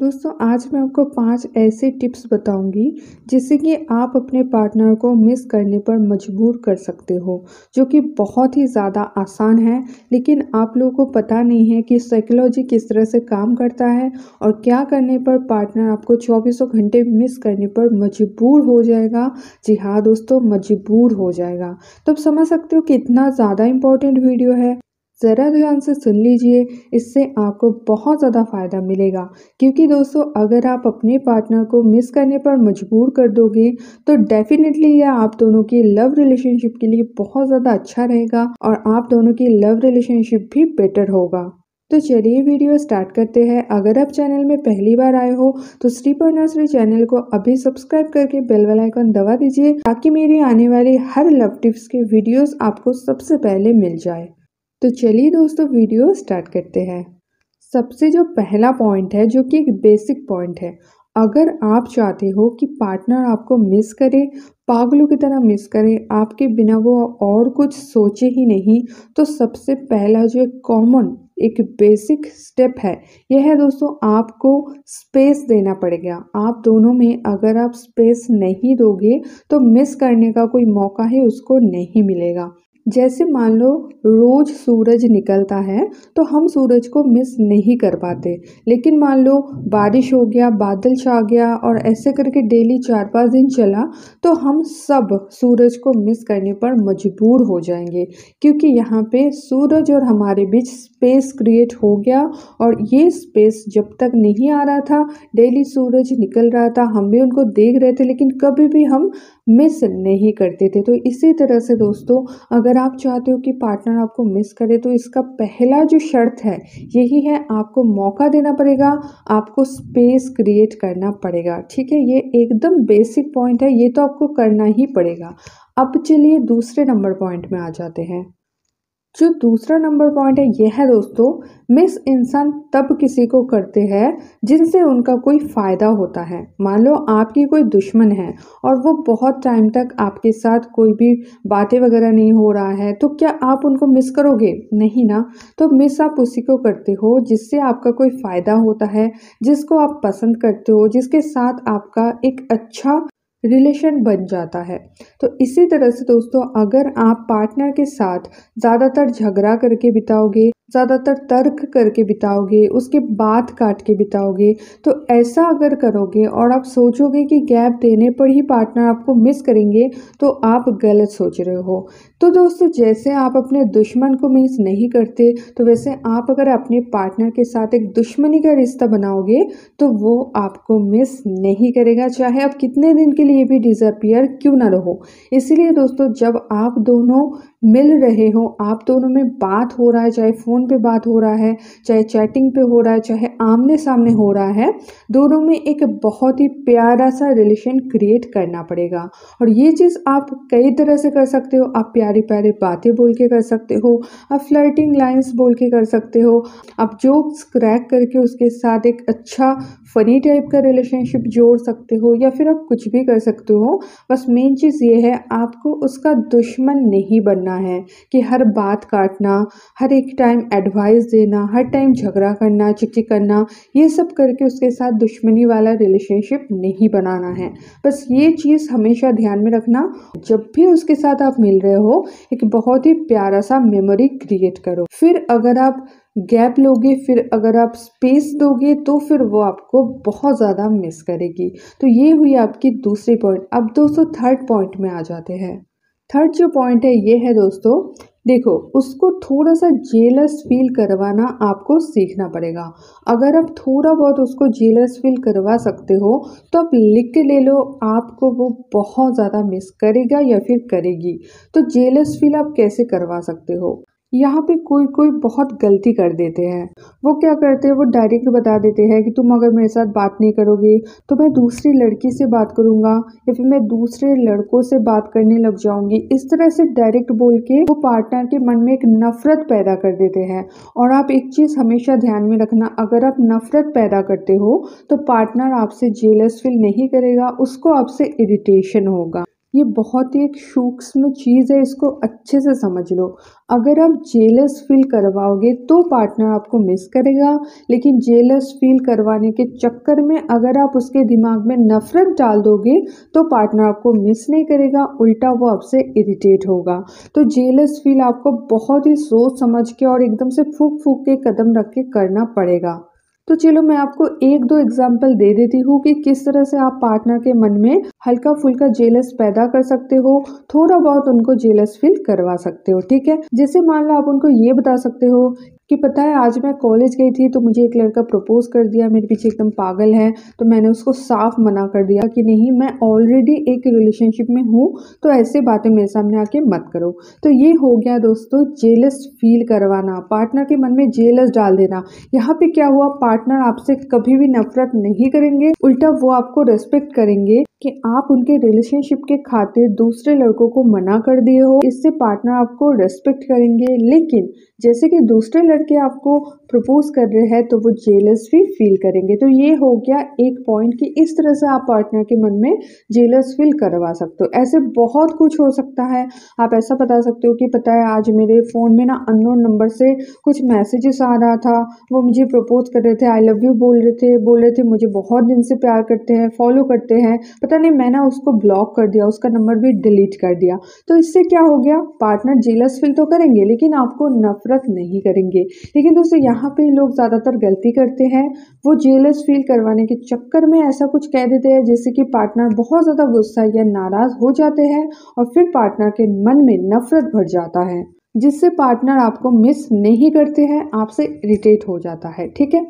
दोस्तों आज मैं आपको 5 ऐसे टिप्स बताऊंगी जिससे कि आप अपने पार्टनर को मिस करने पर मजबूर कर सकते हो, जो कि बहुत ही ज़्यादा आसान है। लेकिन आप लोगों को पता नहीं है कि साइकोलॉजी किस तरह से काम करता है और क्या करने पर पार्टनर आपको चौबीसों घंटे मिस करने पर मजबूर हो जाएगा। जी हाँ दोस्तों, मजबूर हो जाएगा। तो आप समझ सकते हो कितना ज़्यादा इम्पोर्टेंट वीडियो है। ज़रा ध्यान से सुन लीजिए, इससे आपको बहुत ज़्यादा फ़ायदा मिलेगा। क्योंकि दोस्तों अगर आप अपने पार्टनर को मिस करने पर मजबूर कर दोगे तो डेफिनेटली यह आप दोनों की लव रिलेशनशिप के लिए बहुत ज़्यादा अच्छा रहेगा और आप दोनों की लव रिलेशनशिप भी बेटर होगा। तो चलिए वीडियो स्टार्ट करते हैं। अगर आप चैनल में पहली बार आए हो तो श्री चैनल को अभी सब्सक्राइब करके बेल वाला आइकन दबा दीजिए ताकि मेरी आने वाली हर लव टिप्स के वीडियोस आपको सबसे पहले मिल जाए। तो चलिए दोस्तों वीडियो स्टार्ट करते हैं। सबसे जो पहला पॉइंट है, जो कि एक बेसिक पॉइंट है, अगर आप चाहते हो कि पार्टनर आपको मिस करे, पागलों की तरह मिस करे, आपके बिना वो और कुछ सोचे ही नहीं, तो सबसे पहला जो एक कॉमन एक बेसिक स्टेप है, यह है दोस्तों आपको स्पेस देना पड़ेगा। आप दोनों में अगर आप स्पेस नहीं दोगे तो मिस करने का कोई मौका ही उसको नहीं मिलेगा। जैसे मान लो रोज सूरज निकलता है तो हम सूरज को मिस नहीं कर पाते, लेकिन मान लो बारिश हो गया, बादल छा गया और ऐसे करके डेली 4-5 दिन चला तो हम सब सूरज को मिस करने पर मजबूर हो जाएंगे। क्योंकि यहाँ पे सूरज और हमारे बीच स्पेस क्रिएट हो गया और ये स्पेस जब तक नहीं आ रहा था, डेली सूरज निकल रहा था, हम भी उनको देख रहे थे, लेकिन कभी भी हम मिस नहीं करते थे। तो इसी तरह से दोस्तों अगर आप चाहते हो कि पार्टनर आपको मिस करे तो इसका पहला जो शर्त है यही है, आपको मौका देना पड़ेगा, आपको स्पेस क्रिएट करना पड़ेगा। ठीक है, ये एकदम बेसिक पॉइंट है, ये तो आपको करना ही पड़ेगा। अब चलिए दूसरे नंबर पॉइंट में आ जाते हैं। जो दूसरा नंबर पॉइंट है यह है दोस्तों, मिस इंसान तब किसी को करते हैं जिनसे उनका कोई फ़ायदा होता है। मान लो आपकी कोई दुश्मन है और वो बहुत टाइम तक आपके साथ कोई भी बातें वगैरह नहीं हो रहा है, तो क्या आप उनको मिस करोगे? नहीं ना। तो मिस आप उसी को करते हो जिससे आपका कोई फ़ायदा होता है, जिसको आप पसंद करते हो, जिसके साथ आपका एक अच्छा रिलेशन बन जाता है। तो इसी तरह से दोस्तों अगर आप पार्टनर के साथ ज़्यादातर झगड़ा करके बिताओगे, ज़्यादातर तर्क करके बिताओगे, उसके बात काट के बिताओगे, तो ऐसा अगर करोगे और आप सोचोगे कि गैप देने पर ही पार्टनर आपको मिस करेंगे, तो आप गलत सोच रहे हो। तो दोस्तों जैसे आप अपने दुश्मन को मिस नहीं करते, तो वैसे आप अगर अपने पार्टनर के साथ एक दुश्मनी का रिश्ता बनाओगे तो वो आपको मिस नहीं करेगा, चाहे आप कितने दिन के लिए भी डिसअपियर क्यों ना रहो। इसीलिए दोस्तों जब आप दोनों मिल रहे हो, आप दोनों में बात हो रहा है, चाहे फ़ोन पे बात हो रहा है, चाहे चैटिंग पे हो रहा है, चाहे आमने सामने हो रहा है, दोनों में एक बहुत ही प्यारा सा रिलेशन क्रिएट करना पड़ेगा। और ये चीज़ आप कई तरह से कर सकते हो। आप प्यारी प्यारी बातें बोल के कर सकते हो, आप फ्लर्टिंग लाइन्स बोल के कर सकते हो, आप जोक्स क्रैक करके उसके साथ एक अच्छा फनी टाइप का रिलेशनशिप जोड़ सकते हो, या फिर आप कुछ भी कर सकते हो। बस मेन चीज़ ये है, आपको उसका दुश्मन नहीं बनना है कि हर बात काटना, हर एक टाइम एडवाइस देना, हर टाइम झगड़ा करना, चिक-चिक करना, ये सब करके उसके साथ दुश्मनी वाला रिलेशनशिप नहीं बनाना है। बस ये चीज़ हमेशा ध्यान में रखना। जब भी उसके साथ आप मिल रहे हो, एक बहुत ही प्यारा सा मेमोरी क्रिएट करो। फिर अगर आप गैप लोगे, फिर अगर आप स्पेस दोगे, तो फिर वो आपको बहुत ज़्यादा मिस करेगी। तो ये हुई आपकी दूसरी पॉइंट। अब दोस्तों थर्ड पॉइंट में आ जाते हैं। थर्ड जो पॉइंट है ये है दोस्तों, देखो उसको थोड़ा सा जेलस फील करवाना आपको सीखना पड़ेगा। अगर आप थोड़ा बहुत उसको जेलस फील करवा सकते हो तो आप लिख के ले लो, आपको वो बहुत ज़्यादा मिस करेगा या फिर करेगी। तो जेलस फील आप कैसे करवा सकते हो? यहाँ पे कोई कोई बहुत गलती कर देते हैं। वो क्या करते हैं, वो डायरेक्ट बता देते हैं कि तुम अगर मेरे साथ बात नहीं करोगे तो मैं दूसरी लड़की से बात करूँगा, या फिर मैं दूसरे लड़कों से बात करने लग जाऊँगी। इस तरह से डायरेक्ट बोल के वो पार्टनर के मन में एक नफरत पैदा कर देते हैं। और आप एक चीज़ हमेशा ध्यान में रखना, अगर आप नफरत पैदा करते हो तो पार्टनर आपसे जेलस फील नहीं करेगा, उसको आपसे इरिटेशन होगा। ये बहुत ही एक सूक्ष्म चीज़ है, इसको अच्छे से समझ लो। अगर आप जेलस फील करवाओगे तो पार्टनर आपको मिस करेगा, लेकिन जेलस फील करवाने के चक्कर में अगर आप उसके दिमाग में नफरत डाल दोगे तो पार्टनर आपको मिस नहीं करेगा, उल्टा वो आपसे इरिटेट होगा। तो जेलस फील आपको बहुत ही सोच समझ के और एकदम से फूक फूक के कदम रख के करना पड़ेगा। तो चलो मैं आपको एक दो एग्जाम्पल दे देती हूँ कि किस तरह से आप पार्टनर के मन में हल्का फुल्का जेलस पैदा कर सकते हो, थोड़ा बहुत उनको जेलस फील करवा सकते हो, ठीक है। जैसे मान लो आप उनको ये बता सकते हो कि पता है आज मैं कॉलेज गई थी तो मुझे एक लड़का प्रपोज कर दिया, मेरे पीछे एकदम पागल है, तो मैंने उसको साफ मना कर दिया कि नहीं मैं ऑलरेडी एक रिलेशनशिप में हूँ, तो ऐसे बातें मेरे सामने आके मत करो। तो ये हो गया दोस्तों जेलस फील करवाना, पार्टनर के मन में जेलस डाल देना। यहाँ पे क्या हुआ, पार्टनर आपसे कभी भी नफरत नहीं करेंगे, उल्टा वो आपको रेस्पेक्ट करेंगे कि आप उनके रिलेशनशिप के खातिर दूसरे लड़कों को मना कर दिए हो। इससे पार्टनर आपको रेस्पेक्ट करेंगे, लेकिन जैसे कि दूसरे लड़के आपको प्रपोज कर रहे हैं तो वो जेलस भी फील करेंगे। तो ये हो गया एक पॉइंट कि इस तरह से आप पार्टनर के मन में जेलस फील करवा सकते हो। ऐसे बहुत कुछ हो सकता है। आप ऐसा बता सकते हो कि पता है आज मेरे फ़ोन में ना अननोन नंबर से कुछ मैसेजेस आ रहा था, वो मुझे प्रपोज कर रहे थे, आई लव यू बोल रहे थे मुझे बहुत दिन से प्यार करते हैं, फॉलो करते हैं, पता नहीं मैं ना उसको ब्लॉक कर दिया, उसका नंबर भी डिलीट कर दिया। तो इससे क्या हो गया, पार्टनर जेलस फील तो करेंगे लेकिन आपको नफरत नहीं करेंगे। लेकिन दोस्तों यहाँ पे लोग ज़्यादातर गलती करते हैं, वो जेलस फील करवाने के चक्कर में ऐसा कुछ कह देते हैं जिससे कि पार्टनर बहुत ज़्यादा गुस्सा या नाराज़ हो जाते हैं और फिर पार्टनर के मन में नफरत भर जाता है, जिससे पार्टनर आपको मिस नहीं करते हैं, आपसे इरिटेट हो जाता है, ठीक है।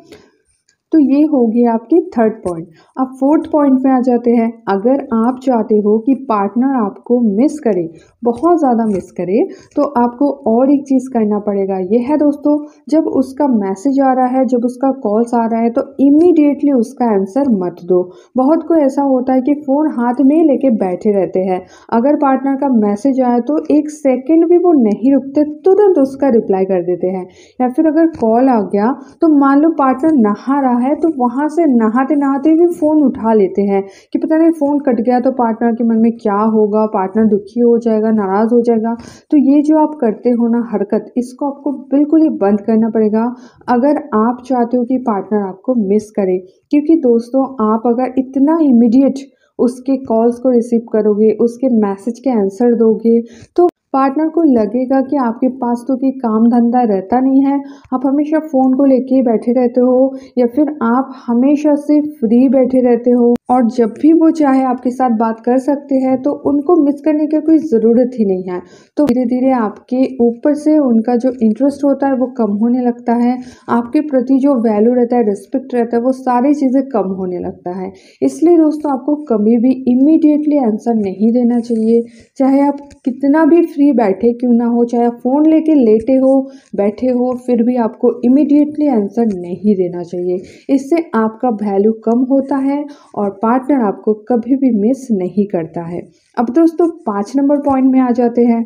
तो ये होगी आपकी थर्ड पॉइंट। अब फोर्थ पॉइंट में आ जाते हैं। अगर आप चाहते हो कि पार्टनर आपको मिस करे, बहुत ज़्यादा मिस करे, तो आपको और एक चीज़ करना पड़ेगा। ये है दोस्तों, जब उसका मैसेज आ रहा है, जब उसका कॉल्स आ रहा है तो इमीडिएटली उसका आंसर मत दो। बहुत को ऐसा होता है कि फ़ोन हाथ में लेके बैठे रहते हैं, अगर पार्टनर का मैसेज आए तो एक सेकेंड भी वो नहीं रुकते, तुरंत उसका रिप्लाई कर देते हैं। या फिर अगर कॉल आ गया तो मान लो पार्टनर नहा रहा है तो वहां से नहाते नहाते भी फोन उठा लेते हैं कि पता नहीं फोन कट गया तो पार्टनर के मन में क्या होगा, पार्टनर दुखी हो जाएगा, नाराज हो जाएगा। तो ये जो आप करते हो ना हरकत, इसको आपको बिल्कुल ही बंद करना पड़ेगा अगर आप चाहते हो कि पार्टनर आपको मिस करे। क्योंकि दोस्तों आप अगर इतना इमीडिएट उसके कॉल्स को रिसीव करोगे, उसके मैसेज के आंसर दोगे, तो पार्टनर को लगेगा कि आपके पास तो कोई काम धंधा रहता नहीं है, आप हमेशा फ़ोन को लेके ही बैठे रहते हो, या फिर आप हमेशा से फ्री बैठे रहते हो और जब भी वो चाहे आपके साथ बात कर सकते हैं, तो उनको मिस करने की कोई ज़रूरत ही नहीं है। तो धीरे धीरे आपके ऊपर से उनका जो इंटरेस्ट होता है वो कम होने लगता है, आपके प्रति जो वैल्यू रहता है, रिस्पेक्ट रहता है, वो सारी चीज़ें कम होने लगता है। इसलिए दोस्तों आपको कभी भी इमीडिएटली आंसर नहीं देना चाहिए, चाहे आप कितना भी फ्री बैठे क्यों ना हो, चाहे आप फ़ोन लेके लेटे हो, बैठे हो, फिर भी आपको इमीडिएटली आंसर नहीं देना चाहिए। इससे आपका वैल्यू कम होता है और पार्टनर आपको कभी भी मिस नहीं करता है। अब दोस्तों 5 नंबर पॉइंट में आ जाते हैं।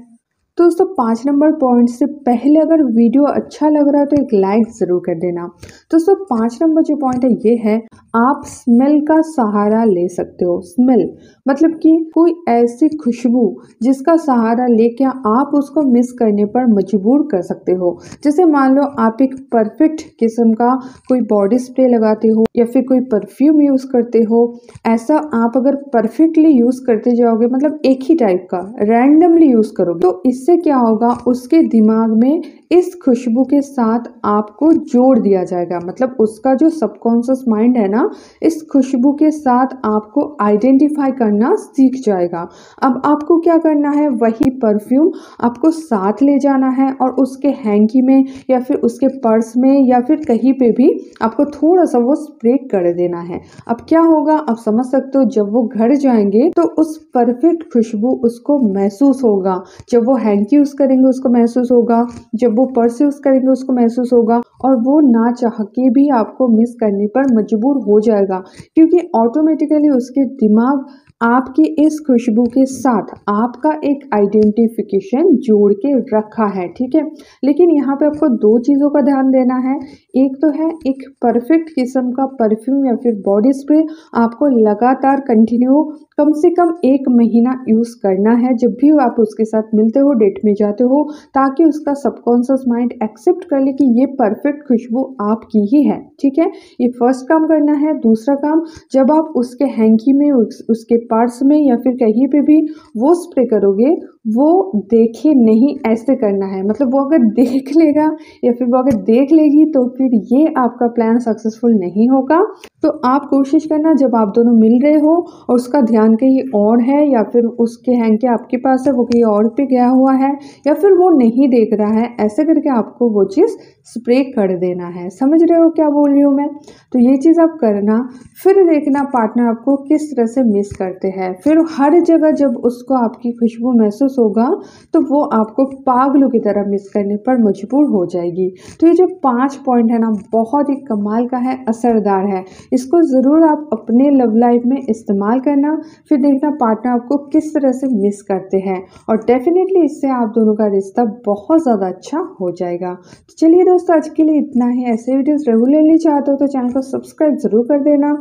तो दोस्तों 5 नंबर पॉइंट से पहले अगर वीडियो अच्छा लग रहा है तो एक लाइक ज़रूर कर देना। दोस्तों 5 नंबर जो पॉइंट है ये है, आप स्मेल का सहारा ले सकते हो। स्मेल मतलब कि कोई ऐसी खुशबू जिसका सहारा लेके आप उसको मिस करने पर मजबूर कर सकते हो। जैसे मान लो आप एक परफेक्ट किस्म का कोई बॉडी स्प्रे लगाते हो या फिर कोई परफ्यूम यूज़ करते हो, ऐसा आप अगर परफेक्टली यूज़ करते जाओगे, मतलब एक ही टाइप का रैंडमली यूज़ करोगे, तो इससे क्या होगा, उसके दिमाग में इस खुशबू के साथ आपको जोड़ दिया जाएगा। मतलब उसका जो सबकॉन्शियस माइंड है ना, इस खुशबू के साथ आपको आइडेंटिफाई करना सीख जाएगा। अब आपको क्या करना है, वही परफ्यूम आपको साथ ले जाना है और उसके हैंकी में या फिर उसके पर्स में या फिर कहीं पे भी आपको थोड़ा सा वो स्प्रे कर देना है। अब क्या होगा आप समझ सकते हो, जब वो घर जाएंगे तो उस परफेक्ट खुशबू उसको महसूस होगा, जब वो हैंकी यूज़ करेंगे उसको महसूस होगा, जब वो पर्स यूज़ करेंगे उसको महसूस होगा, और वो ना चाह के भी आपको मिस करने पर मजबूर हो जाएगा, क्योंकि ऑटोमेटिकली उसके दिमाग आपकी इस खुशबू के साथ आपका एक आइडेंटिफिकेशन जोड़ के रखा है, ठीक है। लेकिन यहाँ पे आपको दो चीज़ों का ध्यान देना है। एक तो है एक परफेक्ट किस्म का परफ्यूम या फिर बॉडी स्प्रे आपको लगातार कंटिन्यू कम से कम 1 महीना यूज़ करना है जब भी आप उसके साथ मिलते हो, डेट में जाते हो, ताकि उसका सबकॉन्शियस माइंड एक्सेप्ट कर ले कि ये परफेक्ट खुशबू आपकी ही है, ठीक है। ये फर्स्ट काम करना है। दूसरा काम, जब आप उसके हैंकी में उसके पर्स में या फिर कहीं पे भी वो स्प्रे करोगे, वो देखे नहीं ऐसे करना है। मतलब वो अगर देख लेगा या फिर वो अगर देख लेगी तो फिर ये आपका प्लान सक्सेसफुल नहीं होगा। तो आप कोशिश करना जब आप दोनों मिल रहे हो और उसका ध्यान कहीं और है या फिर उसके हैंकी आपके पास है वो कहीं और पे गया हुआ है या फिर वो नहीं देख रहा है, ऐसे करके आपको वो चीज़ स्प्रे कर देना है। समझ रहे हो क्या बोल रही हूँ मैं? तो ये चीज़ आप करना। फिर देखना पार्टनर आपको किस तरह से मिस करते हैं। फिर हर जगह जब उसको आपकी खुशबू महसूस होगा तो वो आपको पागलों की तरह मिस करने पर मजबूर हो जाएगी। तो ये जो 5 पॉइंट है ना, बहुत ही कमाल का है, असरदार है। इसको ज़रूर आप अपने लव लाइफ में इस्तेमाल करना। फिर देखना पार्टनर आपको किस तरह से मिस करते हैं और डेफिनेटली इससे आप दोनों का रिश्ता बहुत ज़्यादा अच्छा हो जाएगा। तो चलिए दोस्तों, आज के लिए इतना ही। ऐसे वीडियोस रेगुलरली चाहते हो तो चैनल को सब्सक्राइब ज़रूर कर देना।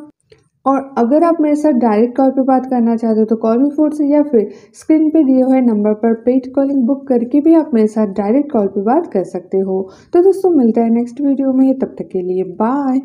और अगर आप मेरे साथ डायरेक्ट कॉल पे बात करना चाहते हो तो कॉल मी फोर से या फिर स्क्रीन पे दिए हुए नंबर पर पेड कॉलिंग बुक करके भी आप मेरे साथ डायरेक्ट कॉल पे बात कर सकते हो। तो दोस्तों, मिलते हैं नेक्स्ट वीडियो में, तब तक के लिए बाय।